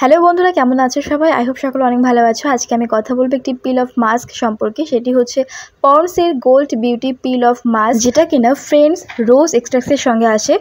Hello বন্ধুরা, কেমন আছো সবাই? আই হোপ সকলে অনেক ভালো আছো। আজকে আমি কথা বলবো একটি পিল অফ মাস্ক সম্পর্কে। সেটি হচ্ছে পন্ডসের gold beauty peel off mask, যেটা কিনা ফ্রেন্ডস রোজ এক্সট্রাক্টের সঙ্গে আসে।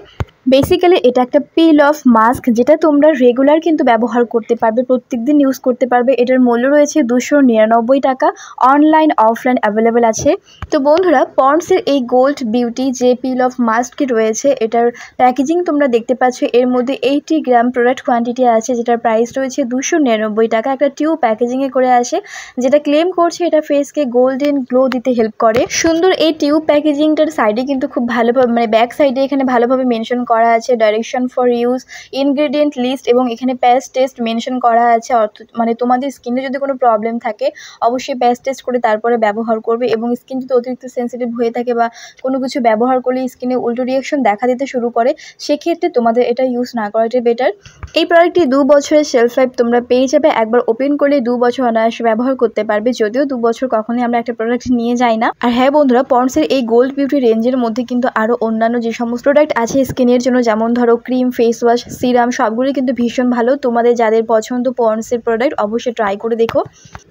বেসিক্যালি এটা একটা পিল অফ মাস্ক যেটা তোমরা রেগুলার কিন্তু ব্যবহার করতে পারবে, প্রত্যেকদিন ইউজ করতে পারবে। এটার মূল্য রয়েছে 299 টাকা। অনলাইন অফলাইন অ্যাভেলেবেল আছে। তো বন্ধুরা, পন্ডসের এই গোল্ড বিউটি যে পিল অফ মাস্কটি রয়েছে, এটার প্যাকেজিং তোমরা দেখতে পাচ্ছ। এর মধ্যে 80 গ্রাম প্রোডাক্ট কোয়ান্টিটি আছে, যেটার প্রাইস রয়েছে 299 টাকা। একটা টিউব প্যাকেজিংয়ে করে আসে, যেটা ক্লেম করছে এটা ফেসকে গোল্ডেন গ্লো দিতে হেল্প করে। সুন্দর এই টিউব প্যাকেজিংটার সাইডে কিন্তু খুব ভালোভাবে, মানে ব্যাক সাইডে এখানে ভালোভাবে মেনশন করা আছে direction for use, ingredient list এবং এখানে প্যাচ টেস্ট মেনশন করা আছে। মানে তোমাদের স্কিনে যদি কোনো প্রবলেম থাকে অবশ্যই প্যাচ টেস্ট করে তারপরে ব্যবহার করবে। এবং স্কিন যদি অতিরিক্ত সেন্সিটিভ হয়ে থাকে বা কোনো কিছু ব্যবহার করলে স্কিনে উল্টো রিয়াকশন দেখা দিতে শুরু করে, সেক্ষেত্রে তোমাদের এটা ইউজ না করাটাই বেটার। এই প্রোডাক্টটি 2 বছরের শেলফ লাইফ তোমরা পেয়ে যাবে। একবার ওপেন করলে 2 বছর অনায়াসে ব্যবহার করতে পারবে, যদিও 2 বছর কখনোই আমরা একটা প্রোডাক্ট নিয়ে যাই না। আর হ্যাঁ বন্ধুরা, পন্ডসের এই গোল্ড বিউটি রেঞ্জের মধ্যে কিন্তু আরও অন্যান্য যে সমস্ত প্রোডাক্ট আছে স্কিনের জন্য, যেমন ধরো ক্রিম, ফেস ওয়াশ, সিরাম, সবগুলি কিন্তু ভীষণ ভালো। তোমাদের যাদের পছন্দ পন্ডসের প্রোডাক্ট অবশ্যই ট্রাই করে দেখো।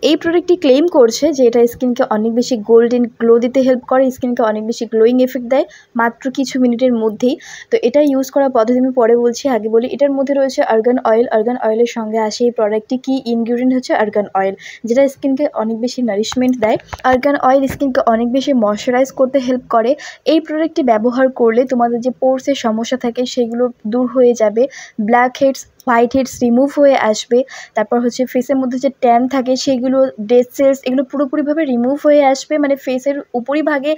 এই প্রোডাক্টটি ক্লেম করছে যে এটা স্কিনকে অনেক বেশি গোল্ডেন গ্লো দিতে হেল্প করে, স্কিনকে অনেক বেশি গ্লোয়িং এফেক্ট দেয় মাত্র কিছু মিনিটের মধ্যেই। তো এটা ইউজ করার পদ্ধতি আমি পরে বলছি, আগে বলি এটার মধ্যে রয়েছে আর্গান অয়েল। আর্গান অয়েলের সঙ্গে আসে এই প্রোডাক্টটি কি ইনগ্রিডিয়েন্ট হচ্ছে আর্গান অয়েল, যেটা স্কিনকে অনেক বেশি নারিশমেন্ট দেয়। আর্গান অয়েল স্কিনকে অনেক বেশি ময়শ্চারাইজ করতে হেল্প করে। এই প্রোডাক্টটি ব্যবহার করলে তোমাদের যে পোর্সের সমস্যা থাকে সেগুলো দূর হয়ে যাবে। Black heads, white heads remove হয়ে আসবে। তারপর হচ্ছে ফেসের মধ্যে যে ট্যান থাকে সেগুলো, ডেড সেলস, এগুলো পুরোপুরিভাবে রিমুভ হয়ে আসবে। মানে ফেসের উপরিভাগে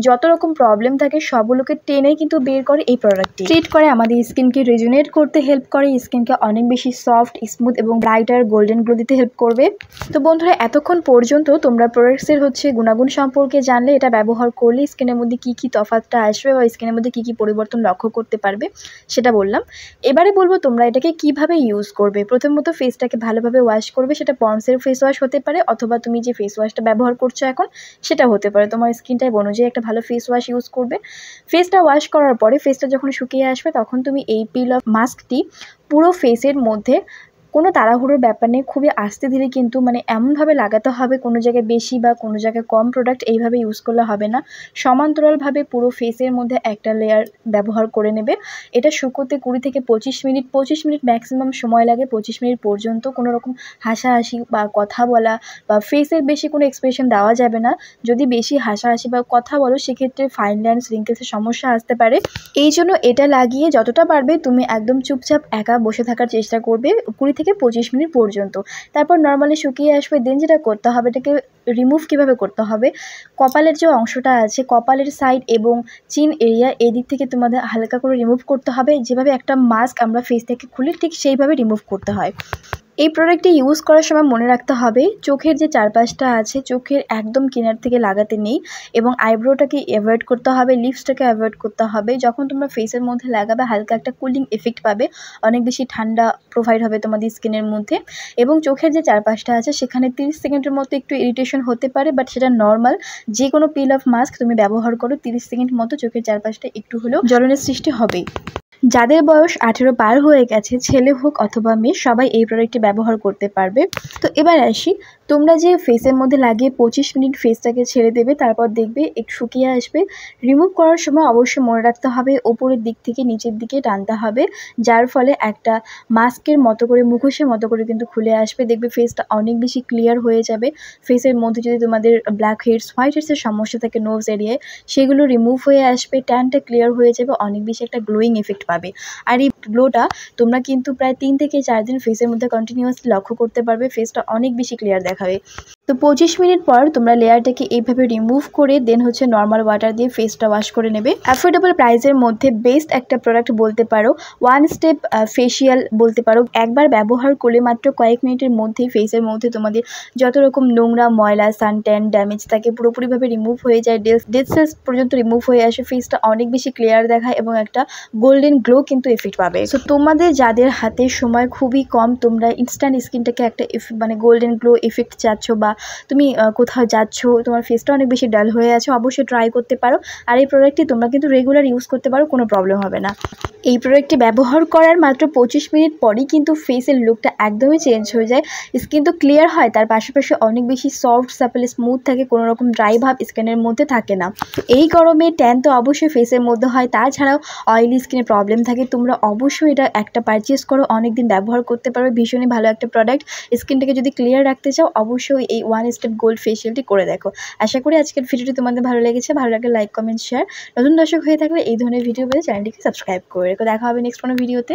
যত রকম প্রবলেম থাকে সবগুলোকে টেনে কিন্তু বের করে এই প্রোডাক্টটি। ট্রিট করে আমাদের স্কিনকে রিজুনেট করতে হেল্প করে, স্কিনকে অনেক বেশি সফট, স্মুথ এবং ব্রাইটার গোল্ডেন গ্লো দিতে হেল্প করবে। তো বন্ধুরা, এতক্ষণ পর্যন্ত তোমরা প্রোডাক্টসের গুণাগুণ সম্পর্কে জানলে, এটা ব্যবহার করলে স্কিনের মধ্যে কী কী তফাৎটা আসবে বা স্কিনের মধ্যে কী কী পরিবর্তন লক্ষ্য করতে পারবে সেটা বললাম। এবারে বলবো তোমরা এটাকে কিভাবে ইউজ করবে। প্রথমত ফেসটাকে ভালোভাবে ওয়াশ করবে। সেটা পন্ডসের ফেস ওয়াশ হতে পারে, অথবা তুমি যে ফেস ওয়াশটা ব্যবহার করছো এখন সেটা হতে পারে। তোমার স্কিন টাইপ অনুযায়ী একটা ভালো ফেস ওয়াশ ইউজ করবে। ফেসটা ওয়াশ করার পরে ফেসটা যখন শুকিয়ে আসবে তখন তুমি এই পিল অফ মাস্কটি পুরো ফেসের মধ্যে, কোনো তাড়াহুড়োর ব্যাপার নেই, খুবই আস্তে ধীরে কিন্তু মানে এমনভাবে লাগাতে হবে, কোনো জায়গায় বেশি বা কোনো জায়গায় কম প্রোডাক্ট এইভাবে ইউজ করলে হবে না। সমান্তরালভাবে পুরো ফেসের মধ্যে একটা লেয়ার ব্যবহার করে নেবে। এটা শুকোতে 20 থেকে 25 মিনিট ম্যাক্সিমাম সময় লাগে। 25 মিনিট পর্যন্ত কোনো রকম হাসাহাসি বা কথা বলা বা ফেসের বেশি কোনো এক্সপ্রেশন দেওয়া যাবে না। যদি বেশি হাসাহাসি বা কথা বলো সেক্ষেত্রে ফাইন লাইনস, রিঙ্কেলসের সমস্যা আসতে পারে। এই জন্য এটা লাগিয়ে যতটা পারবে তুমি একদম চুপচাপ একা বসে থাকার চেষ্টা করবে 20 থেকে 25 মিনিট পর্যন্ত। তারপর নর্মালি শুকিয়ে আসবে। দেন যেটা করতে হবে, এটাকে রিমুভ কীভাবে করতে হবে, কপালের যে অংশটা আছে, কপালের সাইড এবং চিন এরিয়া, এদিক থেকে তোমাদের হালকা করে রিমুভ করতে হবে। যেভাবে একটা মাস্ক আমরা ফেস থেকে খুলি ঠিক সেইভাবে রিমুভ করতে হয়। এই প্রোডাক্টটি ইউজ করার সময় মনে রাখতে হবে চোখের যে চারপাশটা আছে চোখের একদম কিনার থেকে লাগাতে নেই, এবং আইব্রোটাকে অ্যাভয়েড করতে হবে, লিপসটাকে অ্যাভয়েড করতে হবে। যখন তোমরা ফেসের মধ্যে লাগাবে হালকা একটা কুলিং এফেক্ট পাবে, অনেক বেশি ঠান্ডা প্রোভাইড হবে তোমাদের স্কিনের মধ্যে। এবং চোখের যে চারপাশটা আছে সেখানে 30 সেকেন্ডের মতো একটু ইরিটেশন হতে পারে, বাট সেটা নর্মাল। যে কোনো পিল অফ মাস্ক তুমি ব্যবহার করো 30 সেকেন্ড মতো চোখের চারপাশটা একটু হলেও জ্বলনের সৃষ্টি হবেই। যাদের বয়স 18 পার হয়ে গেছে, ছেলে হোক অথবা মেয়ে, সবাই এই প্রোডাক্টটি ব্যবহার করতে পারবে। তো এবার আসি, তোমরা যে ফেসের মধ্যে লাগিয়ে 25 মিনিট ফেসটাকে ছেড়ে দেবে, তারপর দেখবে একটু শুকিয়ে আসবে। রিমুভ করার সময় অবশ্যই মনে রাখতে হবে ওপরের দিক থেকে নিচের দিকে টানতে হবে, যার ফলে একটা মাস্কের মতো করে, মুখোশের মতো করে কিন্তু খুলে আসবে। দেখবে ফেসটা অনেক বেশি ক্লিয়ার হয়ে যাবে। ফেসের মধ্যে যদি তোমাদের ব্ল্যাক হেডস, হোয়াইট হেডসের সমস্যা থাকে নোজ এরিয়ায়, সেগুলো রিমুভ হয়ে আসবে, ট্যানটা ক্লিয়ার হয়ে যাবে, অনেক বেশি একটা গ্লোয়িং এফেক্ট পাবে। আর এই গ্লোটা তোমরা কিন্তু প্রায় 3 থেকে 4 দিন ফেসের মধ্যে কন্টিনিউয়াসলি লক্ষ্য করতে পারবে। ফেসটা অনেক বেশি ক্লিয়ার দেখাবে। তো 25 মিনিট পর তোমরা লেয়ারটাকে এইভাবে রিমুভ করে দেন নর্মাল ওয়াটার দিয়ে ফেসটা ওয়াশ করে নেবে। অ্যাফোর্ডেবল প্রাইসের মধ্যে বেস্ট একটা প্রোডাক্ট বলতে পারো, ওয়ান স্টেপ ফেসিয়াল বলতে পারো। একবার ব্যবহার করলে মাত্র কয়েক মিনিটের মধ্যেই ফেসের মধ্যে তোমাদের যত রকম নোংরা, ময়লা, সানট্যান, ড্যামেজ তাকে পুরোপুরিভাবে রিমুভ হয়ে যায়। ডেড সেলস পর্যন্ত রিমুভ হয়ে আসে। ফেসটা অনেক বেশি ক্লিয়ার দেখায় এবং একটা গোল্ডেন গ্লো কিন্তু এফেক্ট পাবে। সো তোমাদের যাদের হাতে সময় খুবই কম, তোমরা ইনস্ট্যান্ট স্কিনটাকে একটা মানে গোল্ডেন গ্লো এফেক্ট চাচ্ছ বা তুমি কোথাও যাচ্ছ, তোমার ফেসটা অনেক বেশি ডাল হয়ে আছে, অবশ্যই ট্রাই করতে পারো। আর এই প্রোডাক্টটি তোমরা কিন্তু রেগুলার ইউজ করতে পারো, কোনো প্রবলেম হবে না। এই প্রোডাক্টটি ব্যবহার করার মাত্র 25 মিনিট পরই কিন্তু ফেসের লুকটা একদমই চেঞ্জ হয়ে যায়। স্কিন তো ক্লিয়ার হয়, তার পাশাপাশি অনেক বেশি সফট সাপল স্মুথ থাকে, কোনো রকম ড্রাই ভাব স্কিনের মধ্যে থাকে না। এই গরমে ট্যান তো অবশ্যই ফেসের মধ্যে হয়, তাছাড়াও অয়েলি স্কিনের প্রবলেম থাকে। তোমরা অবশ্যই এটা একটা পারচেস করো, অনেক দিন ব্যবহার করতে পারবে, ভীষণই ভালো একটা প্রোডাক্ট। স্কিনটাকে যদি ক্লিয়ার রাখতে চাও অবশ্যই এই ওয়ান স্টেপ গোল্ড ফেশিয়ালটি করে দেখো। আশা করি আজকের ভিডিওটি তোমাদের ভালো লেগেছে। ভালো লাগলে লাইক, কমেন্ট, শেয়ার। নতুন দর্শক হয়ে থাকলে এই ধরনের ভিডিও পেতে চ্যানেলটিকে সাবস্ক্রাইব করে রেখো। দেখা হবে নেক্সট কোনো ভিডিওতে।